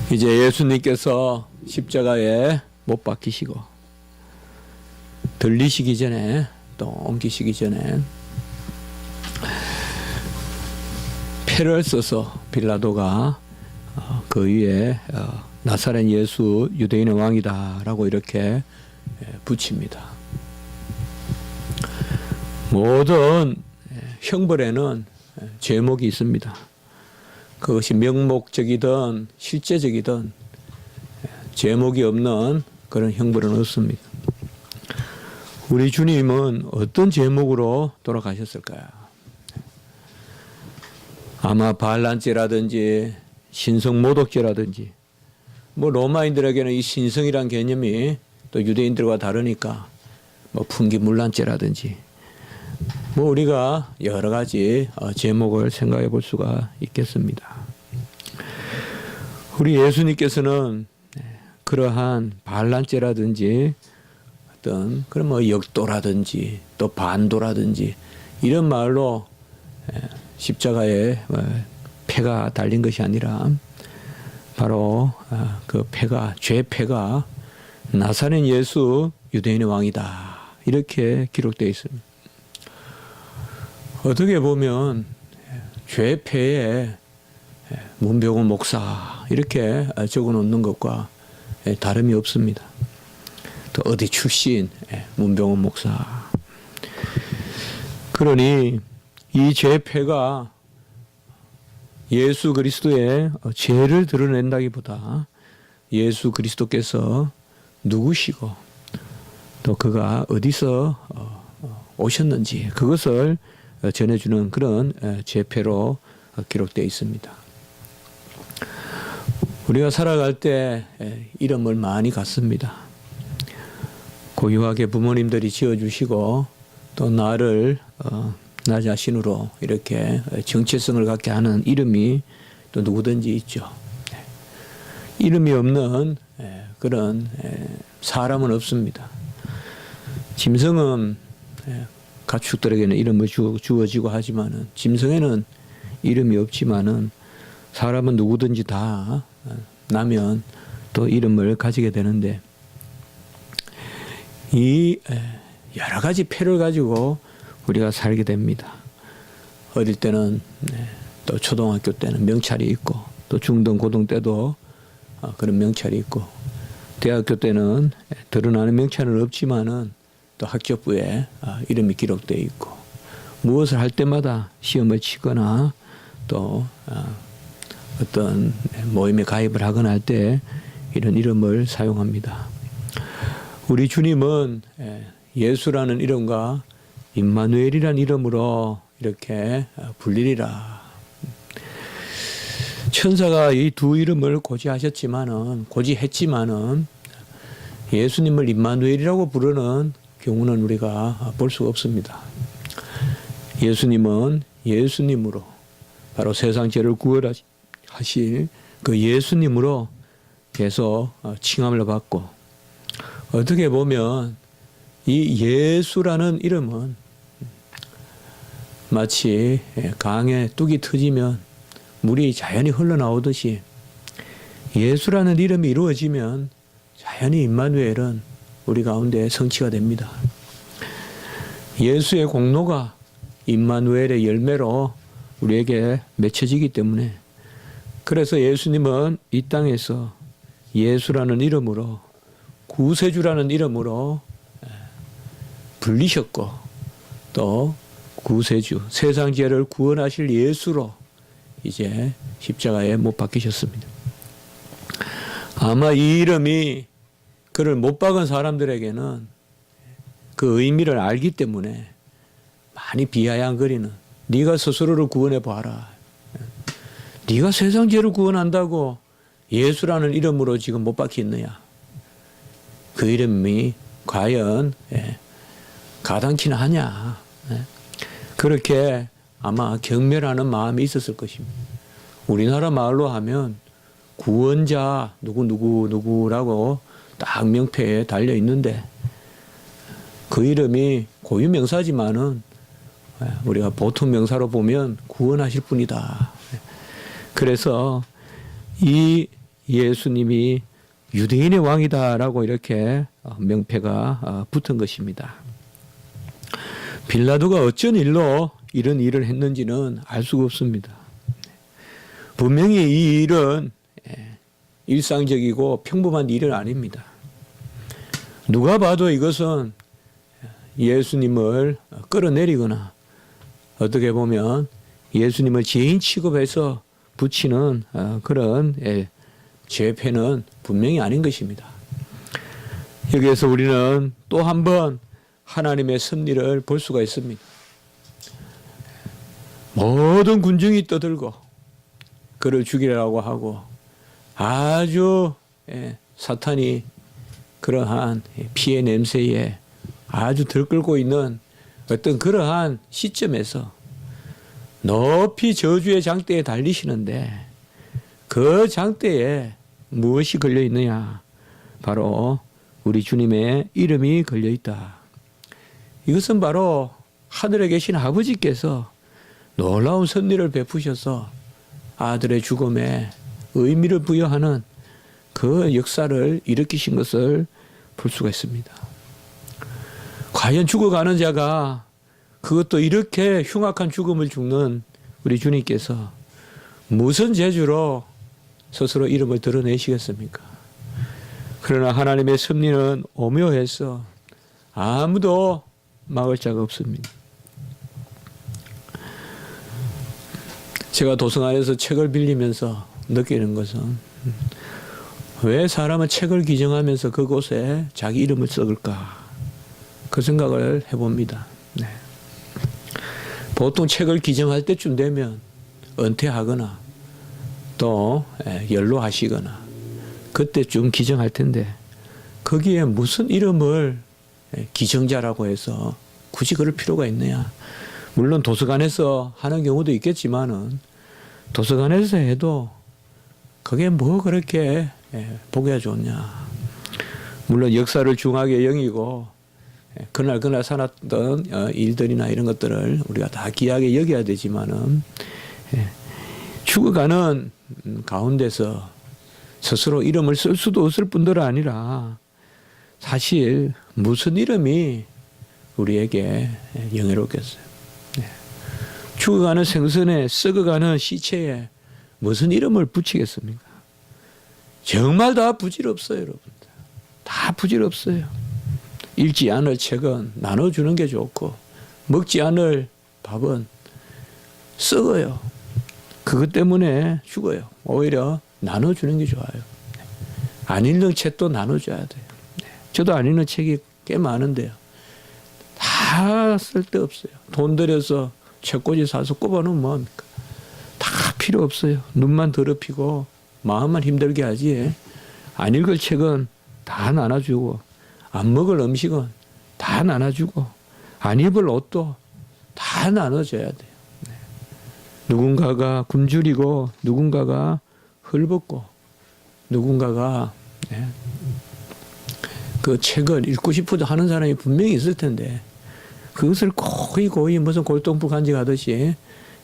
이제 예수님께서 십자가에 못 박히시고 들리시기 전에 또 옮기시기 전에 패를 써서 빌라도가 그 위에 나사렛 예수 유대인의 왕이다 라고 이렇게 붙입니다. 모든 형벌에는 제목이 있습니다. 그것이 명목적이든 실제적이든 제목이 없는 그런 형벌은 없습니다. 우리 주님은 어떤 제목으로 돌아가셨을까요? 아마 반란죄라든지 신성모독죄라든지, 뭐 로마인들에게는 이 신성이란 개념이 또 유대인들과 다르니까 뭐 풍기문란죄라든지 뭐 우리가 여러 가지 제목을 생각해 볼 수가 있겠습니다. 우리 예수님께서는 그러한 반란죄라든지 어떤 그런 뭐 역도라든지 또 반도라든지 이런 말로 십자가에 패가 달린 것이 아니라 바로 그 패가, 죄 패가 나사렛 예수 유대인의 왕이다 이렇게 기록되어 있습니다. 어떻게 보면 죄 패에 문병호 목사 이렇게 적어 놓는 것과 다름이 없습니다. 또 어디 출신 문병호 목사. 그러니 이 죄 패가 예수 그리스도의 죄를 드러낸다기보다 예수 그리스도께서 누구시고 또 그가 어디서 오셨는지 그것을 전해주는 그런 죄패로 기록되어 있습니다. 우리가 살아갈 때 이름을 많이 갖습니다. 고유하게 부모님들이 지어주시고 또 나를 나 자신으로 이렇게 정체성을 갖게 하는 이름이 또 누구든지 있죠. 이름이 없는 그런 사람은 없습니다. 짐승은 가축들에게는 이름을 주어지고 하지만은 짐승에는 이름이 없지만은 사람은 누구든지 다 나면 또 이름을 가지게 되는데 이 여러 가지 패를 가지고 우리가 살게 됩니다. 어릴 때는 또 초등학교 때는 명찰이 있고 또 중등 고등 때도 그런 명찰이 있고 대학교 때는 드러나는 명찰은 없지만은 또 학교부에 이름이 기록되어 있고 무엇을 할 때마다 시험을 치거나 또 어떤 모임에 가입을 하거나 할 때 이런 이름을 사용합니다. 우리 주님은 예수라는 이름과 임마누엘이라는 이름으로 이렇게 불리리라. 천사가 이 두 이름을 고지했지만은 예수님을 임마누엘이라고 부르는 경우는 우리가 볼 수가 없습니다. 예수님은 예수님으로 바로 세상 죄를 구원하실 그 예수님으로 계속 칭함을 받고 어떻게 보면 이 예수라는 이름은 마치 강에 뚝이 터지면 물이 자연히 흘러나오듯이 예수라는 이름이 이루어지면 자연히 임마누엘은 우리 가운데 성취가 됩니다. 예수의 공로가 임마누엘의 열매로 우리에게 맺혀지기 때문에 그래서 예수님은 이 땅에서 예수라는 이름으로 구세주라는 이름으로 불리셨고 또 구세주 세상 죄를 구원하실 예수로 이제 십자가에 못 박히셨습니다. 아마 이 이름이 그를 못 박은 사람들에게는 그 의미를 알기 때문에 많이 비아냥거리는 네가 스스로를 구원해 봐라. 네가 세상 죄를 구원한다고 예수라는 이름으로 지금 못 박혔느냐. 그 이름이 과연 가당키나 하냐. 그렇게 아마 경멸하는 마음이 있었을 것입니다. 우리나라 말로 하면 구원자 누구라고 딱 명패에 달려 있는데 그 이름이 고유명사지만은 우리가 보통 명사로 보면 구원하실 분이다. 그래서 이 예수님이 유대인의 왕이다라고 이렇게 명패가 붙은 것입니다. 빌라도가 어쩐 일로 이런 일을 했는지는 알 수가 없습니다. 분명히 이 일은 일상적이고 평범한 일은 아닙니다. 누가 봐도 이것은 예수님을 끌어내리거나 어떻게 보면 예수님을 죄인 취급해서 붙이는 그런 죄패는 분명히 아닌 것입니다. 여기에서 우리는 또 한 번 하나님의 섭리를 볼 수가 있습니다. 모든 군중이 떠들고 그를 죽이려고 하고 아주 사탄이 그러한 피의 냄새에 아주 들끓고 있는 어떤 그러한 시점에서 높이 저주의 장대에 달리시는데 그 장대에 무엇이 걸려 있느냐? 바로 우리 주님의 이름이 걸려 있다. 이것은 바로 하늘에 계신 아버지께서 놀라운 섭리를 베푸셔서 아들의 죽음에 의미를 부여하는 그 역사를 일으키신 것을 볼 수가 있습니다. 과연 죽어가는 자가 그것도 이렇게 흉악한 죽음을 죽는 우리 주님께서 무슨 재주로 스스로 이름을 드러내시겠습니까? 그러나 하나님의 섭리는 오묘해서 아무도 막을 자가 없습니다. 제가 도서관에서 책을 빌리면서 느끼는 것은 왜 사람은 책을 기증하면서 그곳에 자기 이름을 써을까? 그 생각을 해봅니다. 네. 보통 책을 기증할 때쯤 되면 은퇴하거나 또 연로하시거나 그때쯤 기증할 텐데 거기에 무슨 이름을 기증자라고 해서 굳이 그럴 필요가 있느냐? 물론 도서관에서 하는 경우도 있겠지만은 도서관에서 해도 그게 뭐 그렇게 보기가 좋냐? 물론 역사를 중하게 여기고 그날 살았던 일들이나 이런 것들을 우리가 다 귀하게 여겨야 되지만은 죽어가는 가운데서 스스로 이름을 쓸 수도 없을 뿐들 아니라 사실 무슨 이름이 우리에게 영예롭겠어요. 죽어가는 생선에 썩어가는 시체에 무슨 이름을 붙이겠습니까? 정말 다 부질없어요, 여러분들. 다 부질없어요. 읽지 않을 책은 나눠주는 게 좋고 먹지 않을 밥은 썩어요. 그것 때문에 죽어요. 오히려 나눠주는 게 좋아요. 안 읽는 책도 나눠줘야 돼요. 저도 안 읽는 책이 꽤 많은데요. 다 쓸데없어요. 돈 들여서 책꽂이 사서 꼽아놓으면 뭐합니까? 다 필요 없어요. 눈만 더럽히고 마음만 힘들게 하지. 안 읽을 책은 다 나눠주고 안 먹을 음식은 다 나눠주고 안 입을 옷도 다 나눠줘야 돼요. 누군가가 굶주리고 누군가가 헐벗고 누군가가 그 책을 읽고 싶어도 하는 사람이 분명히 있을 텐데 그것을 고이 무슨 골동품 간직하듯이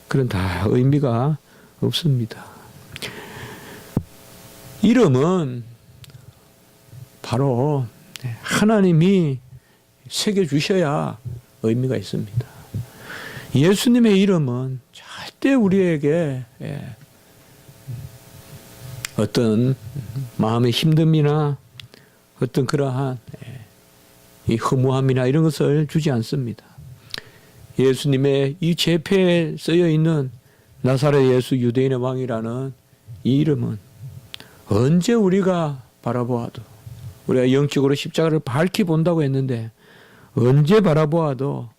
그런 다 의미가 없습니다. 이름은 바로 하나님이 새겨주셔야 의미가 있습니다. 예수님의 이름은 절대 우리에게 어떤 마음의 힘듦이나 어떤 그러한 이 허무함이나 이런 것을 주지 않습니다. 예수님의 이 제패에 쓰여 있는 나사렛 예수 유대인의 왕이라는 이 이름은 언제 우리가 바라보아도 우리가 영적으로 십자가를 밝히 본다고 했는데 언제 바라보아도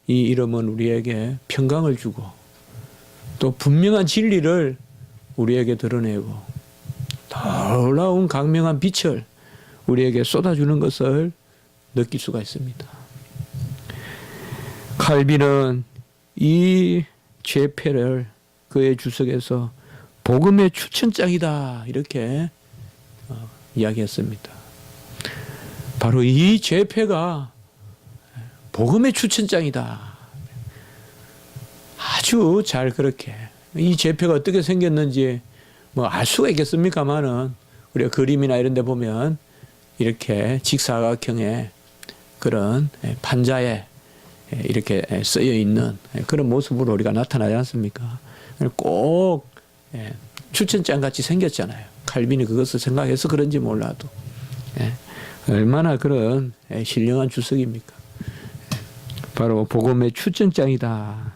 이 이름은 우리에게 평강을 주고 또 분명한 진리를 우리에게 드러내고 놀라운 강명한 빛을 우리에게 쏟아주는 것을 느낄 수가 있습니다. 칼빈은 이 죄패를 그의 주석에서 복음의 추천장이다 이렇게 이야기했습니다. 바로 이 죄패가 복음의 추천장이다. 아주 잘 그렇게 이 죄패가 어떻게 생겼는지 뭐 알 수가 있겠습니까만은 우리가 그림이나 이런 데 보면 이렇게 직사각형의 그런 판자에 이렇게 쓰여 있는 그런 모습으로 우리가 나타나지 않습니까? 꼭 추천장 같이 생겼잖아요. 칼빈이 그것을 생각해서 그런지 몰라도 얼마나 그런 신령한 주석입니까? 바로 복음의 추천장이다.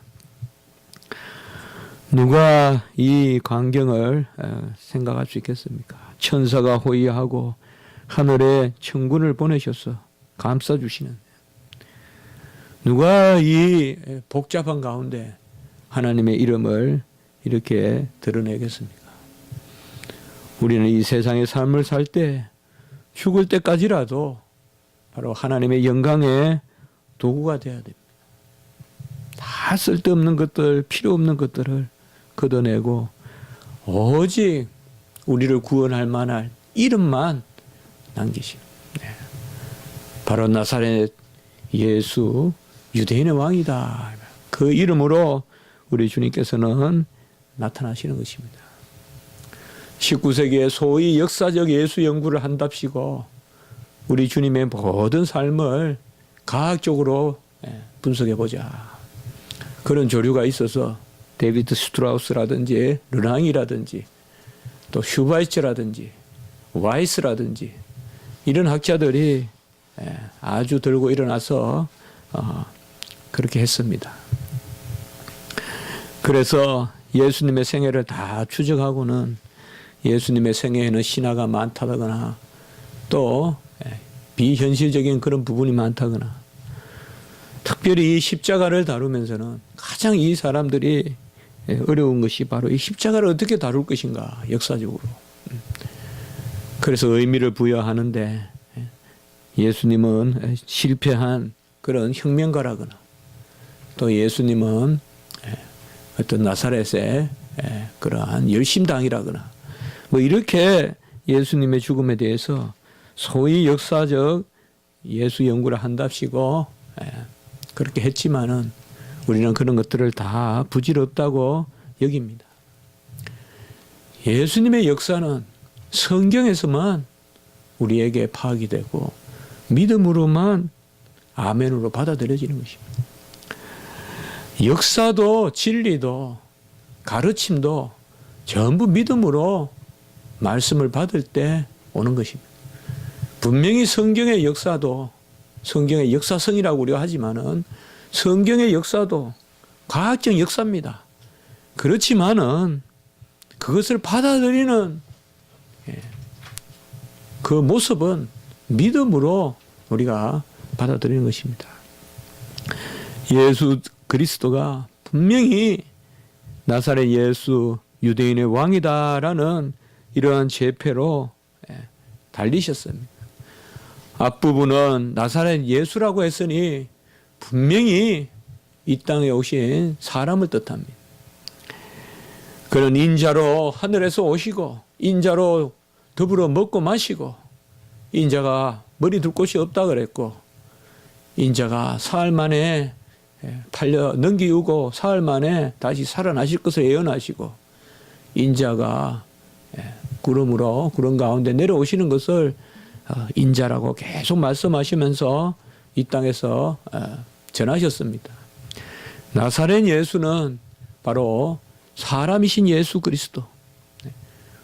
누가 이 광경을 생각할 수 있겠습니까? 천사가 호위하고 하늘에 천군을 보내셔서 감싸주시는, 누가 이 복잡한 가운데 하나님의 이름을 이렇게 드러내겠습니까? 우리는 이 세상의 삶을 살 때, 죽을 때까지라도 바로 하나님의 영광의 도구가 되어야 됩니다. 다 쓸데없는 것들, 필요 없는 것들을 걷어내고 오직 우리를 구원할 만한 이름만 남기시고, 바로 나사렛 예수 유대인의 왕이다. 그 이름으로 우리 주님께서는 나타나시는 것입니다. 19세기에 소위 역사적 예수 연구를 한답시고 우리 주님의 모든 삶을 과학적으로 분석해 보자. 그런 조류가 있어서 데이비드 스트라우스라든지 르랑이라든지 또 슈바이처라든지 와이스라든지 이런 학자들이 아주 들고 일어나서 그렇게 했습니다. 그래서 예수님의 생애를 다 추적하고는 예수님의 생애에는 신화가 많다거나 또 비현실적인 그런 부분이 많다거나, 특별히 이 십자가를 다루면서는 가장 이 사람들이 어려운 것이 바로 이 십자가를 어떻게 다룰 것인가, 역사적으로. 그래서 의미를 부여하는데 예수님은 실패한 그런 혁명가라거나 또 예수님은 어떤 나사렛의 그러한 열심당이라거나 뭐 이렇게 예수님의 죽음에 대해서 소위 역사적 예수 연구를 한답시고 그렇게 했지만은 우리는 그런 것들을 다 부질없다고 여깁니다. 예수님의 역사는 성경에서만 우리에게 파악이 되고 믿음으로만 아멘으로 받아들여지는 것입니다. 역사도 진리도 가르침도 전부 믿음으로 말씀을 받을 때 오는 것입니다. 분명히 성경의 역사도 성경의 역사성이라고 우리가 하지만은 성경의 역사도 과학적 역사입니다. 그렇지만은 그것을 받아들이는 그 모습은 믿음으로 우리가 받아들이는 것입니다. 예수 그리스도가 분명히 나사렛 예수 유대인의 왕이다라는 이러한 제패로 달리셨습니다. 앞부분은 나사렛 예수라고 했으니 분명히 이 땅에 오신 사람을 뜻합니다. 그런 인자로 하늘에서 오시고 인자로 더불어 먹고 마시고 인자가 머리 둘 곳이 없다 그랬고 인자가 사흘 만에 팔려 넘기우고 사흘 만에 다시 살아나실 것을 예언하시고 인자가 구름으로 구름 가운데 내려오시는 것을 인자라고 계속 말씀하시면서 이 땅에서 전하셨습니다. 나사렛 예수는 바로 사람이신 예수 그리스도.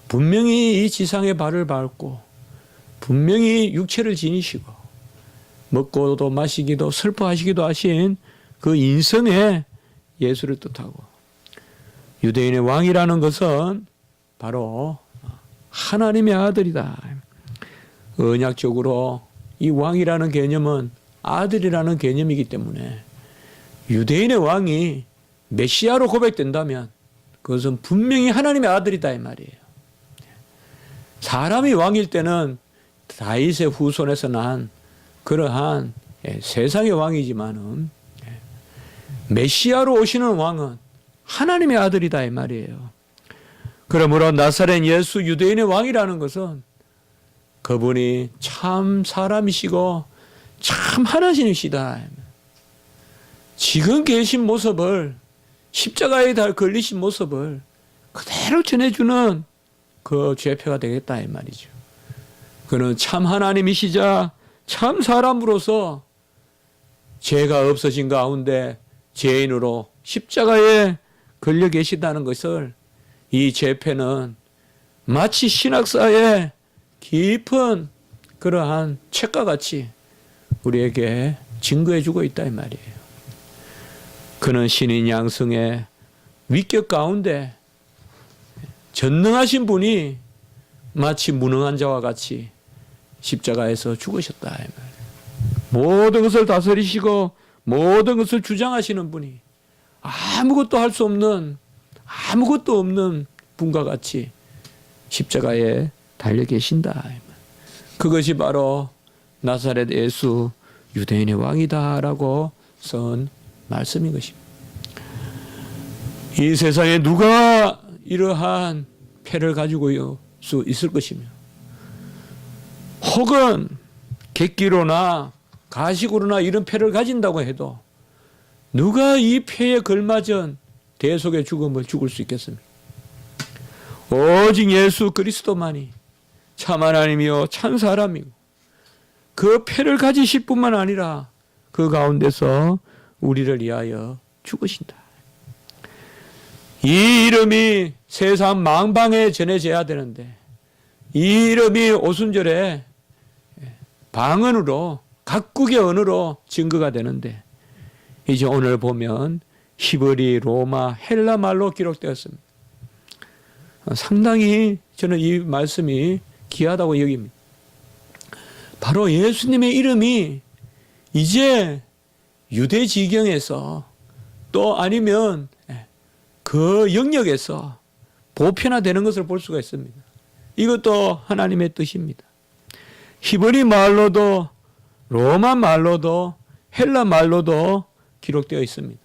분명히 이 지상의 발을 밟고 분명히 육체를 지니시고 먹고도 마시기도 슬퍼하시기도 하신 그 인성의 예수를 뜻하고, 유대인의 왕이라는 것은 바로 하나님의 아들이다. 언약적으로 이 왕이라는 개념은 아들이라는 개념이기 때문에 유대인의 왕이 메시아로 고백된다면 그것은 분명히 하나님의 아들이다 이 말이에요. 사람이 왕일 때는 다윗의 후손에서 난 그러한 세상의 왕이지만은 메시아로 오시는 왕은 하나님의 아들이다 이 말이에요. 그러므로 나사렛 예수 유대인의 왕이라는 것은 그분이 참 사람이시고 참 하나님이시다. 지금 계신 모습을, 십자가에 달 걸리신 모습을 그대로 전해주는 그 죄표가 되겠다 이 말이죠. 그는 참 하나님이시자 참 사람으로서 죄가 없어진 가운데 죄인으로 십자가에 걸려 계시다는 것을 이 죄패는 마치 신학사의 깊은 그러한 책과 같이 우리에게 증거해 주고 있다 이 말이에요. 그는 신인 양성의 위격 가운데 전능하신 분이 마치 무능한 자와 같이 십자가에서 죽으셨다 이 말이에요. 모든 것을 다스리시고 모든 것을 주장하시는 분이 아무것도 할 수 없는 아무것도 없는 분과 같이 십자가에 달려 계신다. 그것이 바로 나사렛 예수 유대인의 왕이다라고 쓴 말씀인 것입니다. 이 세상에 누가 이러한 패를 가지고 수 있을 것이며 혹은 객기로나 가식으로나 이런 패를 가진다고 해도 누가 이 패에 걸맞은 대속의 죽음을 죽을 수 있겠습니까? 오직 예수 그리스도만이 참 하나님이요 참 사람이고 그 패를 가지실 뿐만 아니라 그 가운데서 우리를 위하여 죽으신다. 이 이름이 세상 망방에 전해져야 되는데 이 이름이 오순절에 방언으로 각국의 언어로 증거가 되는데 이제 오늘 보면 히브리, 로마, 헬라 말로 기록되었습니다. 상당히 저는 이 말씀이 귀하다고 여깁니다. 바로 예수님의 이름이 이제 유대 지경에서 또 아니면 그 영역에서 보편화되는 것을 볼 수가 있습니다. 이것도 하나님의 뜻입니다. 히브리 말로도 로마 말로도 헬라 말로도 기록되어 있습니다.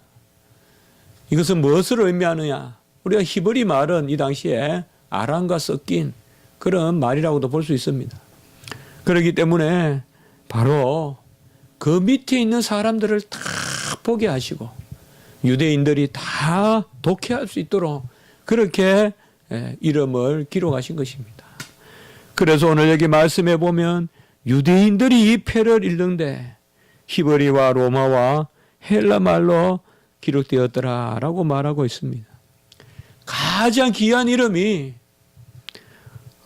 이것은 무엇을 의미하느냐? 우리가 히브리 말은 이 당시에 아람과 섞인 그런 말이라고도 볼 수 있습니다. 그렇기 때문에 바로 그 밑에 있는 사람들을 다 보게 하시고 유대인들이 다 독해할 수 있도록 그렇게 이름을 기록하신 것입니다. 그래서 오늘 여기 말씀해 보면 유대인들이 이 패를 읽는데 히브리와 로마와 헬라 말로 기록되었더라라고 말하고 있습니다. 가장 귀한 이름이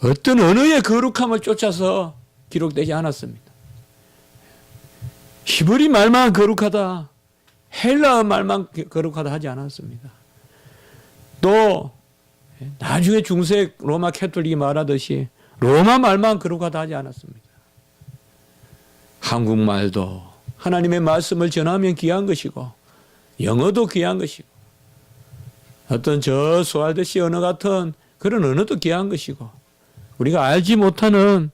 어떤 언어의 거룩함을 쫓아서 기록되지 않았습니다. 히브리 말만 거룩하다, 헬라 말만 거룩하다 하지 않았습니다. 또 나중에 중세 로마 캐톨릭이 말하듯이 로마 말만 거룩하다 하지 않았습니다. 한국말도 하나님의 말씀을 전하면 귀한 것이고 영어도 귀한 것이고 어떤 저 스왈드시 언어 같은 그런 언어도 귀한 것이고 우리가 알지 못하는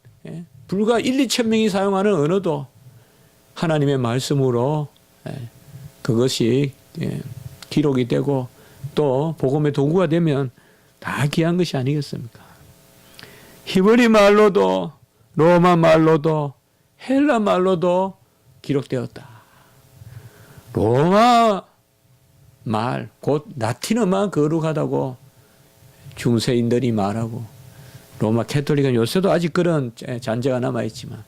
불과 1-2천 명이 사용하는 언어도 하나님의 말씀으로 그것이 기록이 되고 또 복음의 도구가 되면 다 귀한 것이 아니겠습니까? 히브리 말로도 로마 말로도 헬라 말로도 기록되었다. 로마 말, 곧 라틴어만 거룩하다고 중세인들이 말하고 로마 캐톨릭은 요새도 아직 그런 잔재가 남아있지만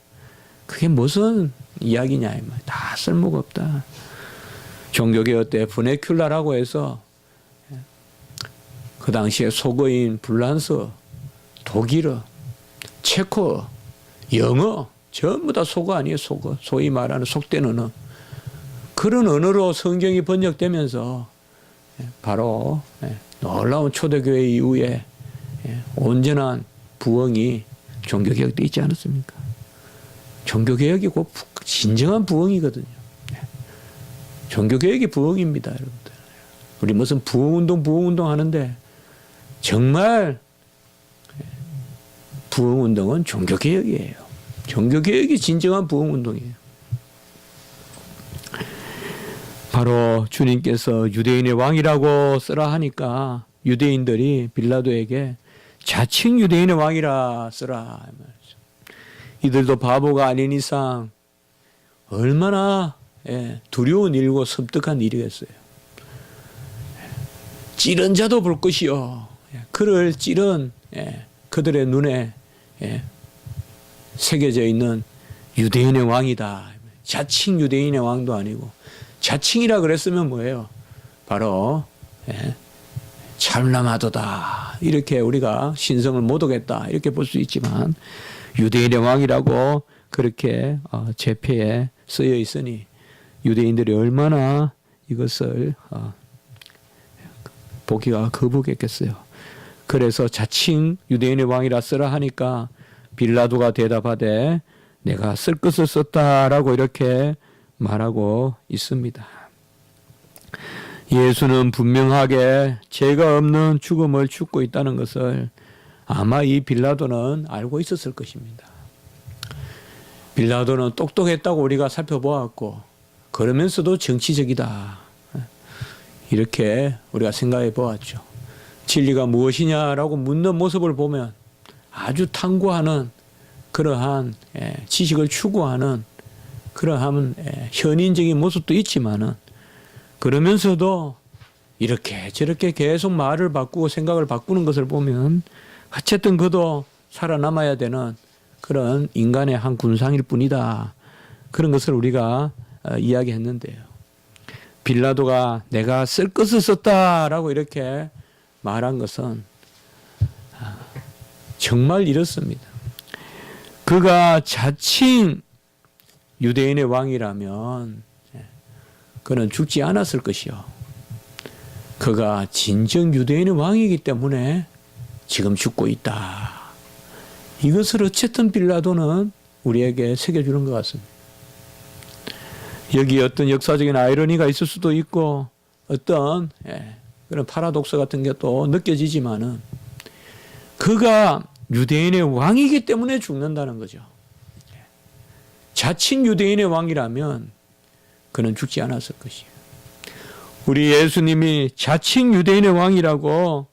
그게 무슨 이야기냐 이 말. 다 쓸모가 없다. 종교개혁 때 브네큘라라고 해서 그 당시에 속어인 불란서, 독일어, 체코, 영어 전부 다 속어 아니에요. 속어. 소위 말하는 속된 언어. 그런 언어로 성경이 번역되면서 바로 놀라운 초대교회 이후에 온전한 부흥이 종교개혁 때 있지 않았습니까? 종교개혁이 곧 진정한 부흥이거든요. 종교개혁이 부흥입니다, 여러분들. 우리 무슨 부흥운동 하는데 정말 부흥운동은 종교개혁이에요. 종교개혁이 진정한 부흥운동이에요. 바로 주님께서 유대인의 왕이라고 쓰라 하니까 유대인들이 빌라도에게 자칭 유대인의 왕이라 쓰라. 이들도 바보가 아닌 이상 얼마나 두려운 일이고 섬뜩한 일이겠어요. 찌른 자도 볼 것이요. 그를 찌른 그들의 눈에 새겨져 있는 유대인의 왕이다. 자칭 유대인의 왕도 아니고 자칭이라 그랬으면 뭐예요? 바로 찰나마도다. 이렇게 우리가 신성을 모독했다. 이렇게 볼 수 있지만 유대인의 왕이라고 그렇게 제표에 쓰여 있으니 유대인들이 얼마나 이것을 보기가 거북했겠어요. 그래서 자칭 유대인의 왕이라 쓰라 하니까 빌라도가 대답하되 내가 쓸 것을 썼다라고 이렇게 말하고 있습니다. 예수는 분명하게 죄가 없는 죽음을 죽고 있다는 것을 아마 이 빌라도는 알고 있었을 것입니다. 빌라도는 똑똑했다고 우리가 살펴보았고 그러면서도 정치적이다. 이렇게 우리가 생각해 보았죠. 진리가 무엇이냐라고 묻는 모습을 보면 아주 탐구하는 그러한 지식을 추구하는 그러한 현인적인 모습도 있지만은 그러면서도 이렇게 저렇게 계속 말을 바꾸고 생각을 바꾸는 것을 보면 어쨌든 그도 살아남아야 되는 그런 인간의 한 군상일 뿐이다. 그런 것을 우리가 이야기했는데요. 빌라도가 내가 쓸 것을 썼다라고 이렇게 말한 것은 정말 이렇습니다. 그가 자칭 유대인의 왕이라면 그는 죽지 않았을 것이요. 그가 진정 유대인의 왕이기 때문에 지금 죽고 있다. 이것을 어쨌든 빌라도는 우리에게 새겨주는 것 같습니다. 여기 어떤 역사적인 아이러니가 있을 수도 있고 어떤 그런 파라독스 같은 게 또 느껴지지만은 그가 유대인의 왕이기 때문에 죽는다는 거죠. 자칭 유대인의 왕이라면 그는 죽지 않았을 것이에요. 우리 예수님이 자칭 유대인의 왕이라고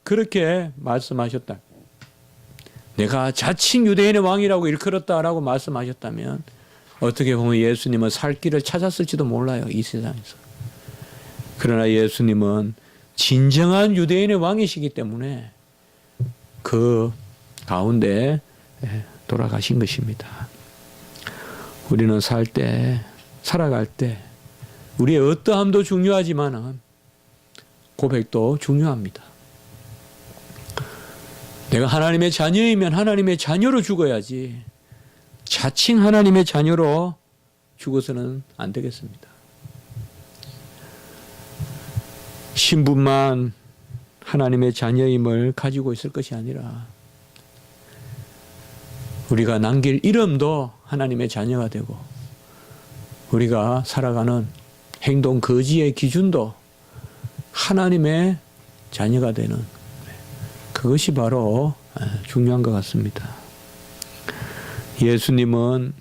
그렇게 말씀하셨다. 내가 자칭 유대인의 왕이라고 일컬었다라고 말씀하셨다면 어떻게 보면 예수님은 살 길을 찾았을지도 몰라요. 이 세상에서. 그러나 예수님은 진정한 유대인의 왕이시기 때문에 그 가운데 돌아가신 것입니다. 우리는 살아갈 때 우리의 어떠함도 중요하지만 고백도 중요합니다. 내가 하나님의 자녀이면 하나님의 자녀로 죽어야지 자칭 하나님의 자녀로 죽어서는 안 되겠습니다. 신분만 하나님의 자녀임을 가지고 있을 것이 아니라 우리가 남길 이름도 하나님의 자녀가 되고 우리가 살아가는 행동 거지의 기준도 하나님의 자녀가 되는 그것이 바로 중요한 것 같습니다. 예수님은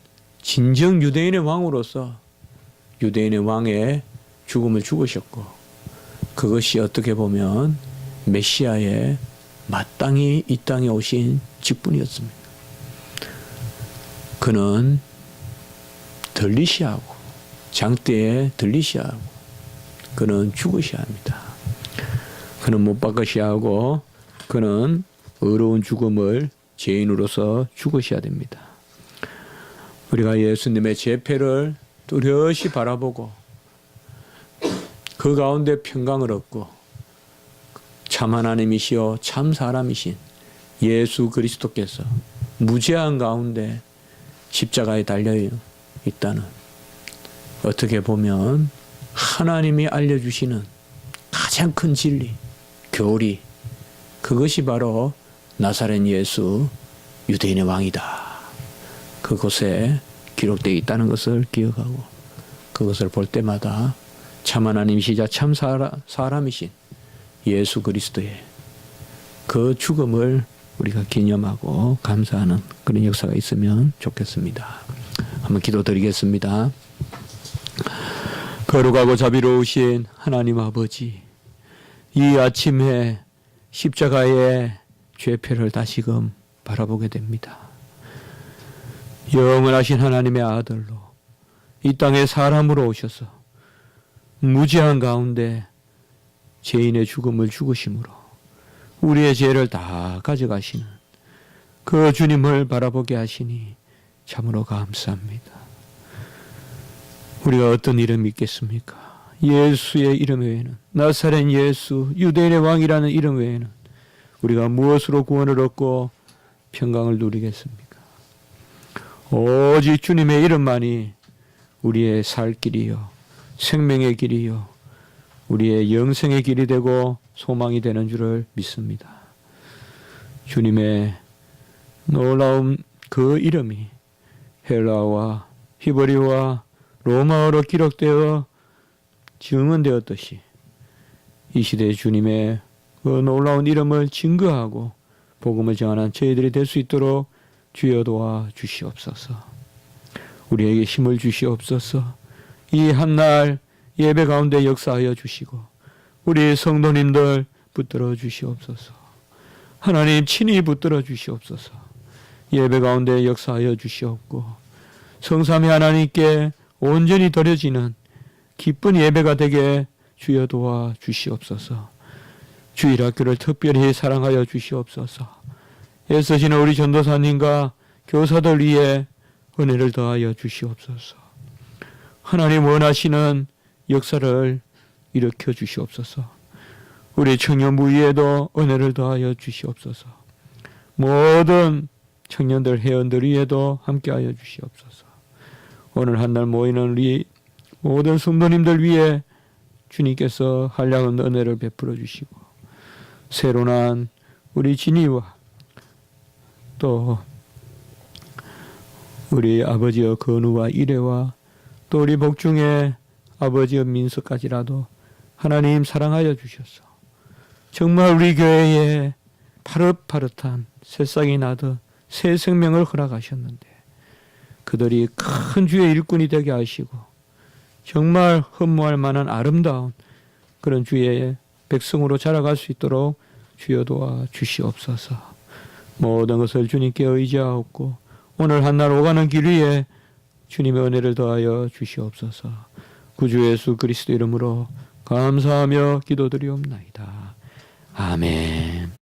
진정 유대인의 왕으로서 유대인의 왕의 죽음을 죽으셨고 그것이 어떻게 보면 메시아의 마땅히 이 땅에 오신 직분이었습니다. 그는 들리시하고 장대에 들리시하고 그는 죽으셔야 합니다. 그는 못 박으셔야 하고 그는 의로운 죽음을 죄인으로서 죽으셔야 됩니다. 우리가 예수님의 제패를 뚜렷이 바라보고 그 가운데 평강을 얻고 참 하나님이시요 참 사람이신 예수 그리스도께서 무죄한 가운데 십자가에 달려 있다는 어떻게 보면 하나님이 알려주시는 가장 큰 진리, 교리 그것이 바로 나사렛 예수 유대인의 왕이다. 그곳에 기록되어 있다는 것을 기억하고 그것을 볼 때마다 참 하나님이시자 참 사람이신 예수 그리스도의 그 죽음을 우리가 기념하고 감사하는 그런 역사가 있으면 좋겠습니다. 한번 기도드리겠습니다. 거룩하고 자비로우신 하나님 아버지, 이 아침에 십자가의 죄패를 다시금 바라보게 됩니다. 영원하신 하나님의 아들로 이 땅에 사람으로 오셔서 무죄한 가운데 죄인의 죽음을 죽으심으로 우리의 죄를 다 가져가시는 그 주님을 바라보게 하시니 참으로 감사합니다. 우리가 어떤 이름 믿겠습니까? 예수의 이름 외에는, 나사렛 예수, 유대인의 왕이라는 이름 외에는 우리가 무엇으로 구원을 얻고 평강을 누리겠습니까? 오직 주님의 이름만이 우리의 살 길이요, 생명의 길이요, 우리의 영생의 길이 되고 소망이 되는 줄을 믿습니다. 주님의 놀라운 그 이름이 헬라어와 히브리어와 로마어로 기록되어 증언되었듯이 이 시대의 주님의 그 놀라운 이름을 증거하고 복음을 전하는 저희들이 될 수 있도록 주여 도와 주시옵소서. 우리에게 힘을 주시옵소서. 이 한날 예배 가운데 역사하여 주시고 우리 성도님들 붙들어 주시옵소서. 하나님 친히 붙들어 주시옵소서. 예배 가운데 역사하여 주시옵고 성삼위 하나님께 온전히 드려지는 기쁜 예배가 되게 주여 도와 주시옵소서. 주일학교를 특별히 사랑하여 주시옵소서. 애쓰시는 우리 전도사님과 교사들 위해 은혜를 더하여 주시옵소서. 하나님 원하시는 역사를 일으켜 주시옵소서. 우리 청년부 위에도 은혜를 더하여 주시옵소서. 모든 청년들 회원들 위에도 함께하여 주시옵소서. 오늘 한날 모이는 우리 모든 성도님들 위해 주님께서 한량한 은혜를 베풀어 주시고 새로 난 우리 진이와 또 우리 아버지의 건우와 이래와 또 우리 복중의 아버지의 민수까지라도 하나님 사랑하여 주셔서 정말 우리 교회에 파릇파릇한 새싹이 나듯 새 생명을 허락하셨는데 그들이 큰 주의 일꾼이 되게 하시고 정말 흠모할 만한 아름다운 그런 주의 백성으로 자라갈 수 있도록 주여 도와 주시옵소서. 모든 것을 주님께 의지하옵고 오늘 한날 오가는 길 위에 주님의 은혜를 더하여 주시옵소서. 구주 예수 그리스도 이름으로 감사하며 기도드리옵나이다. 아멘.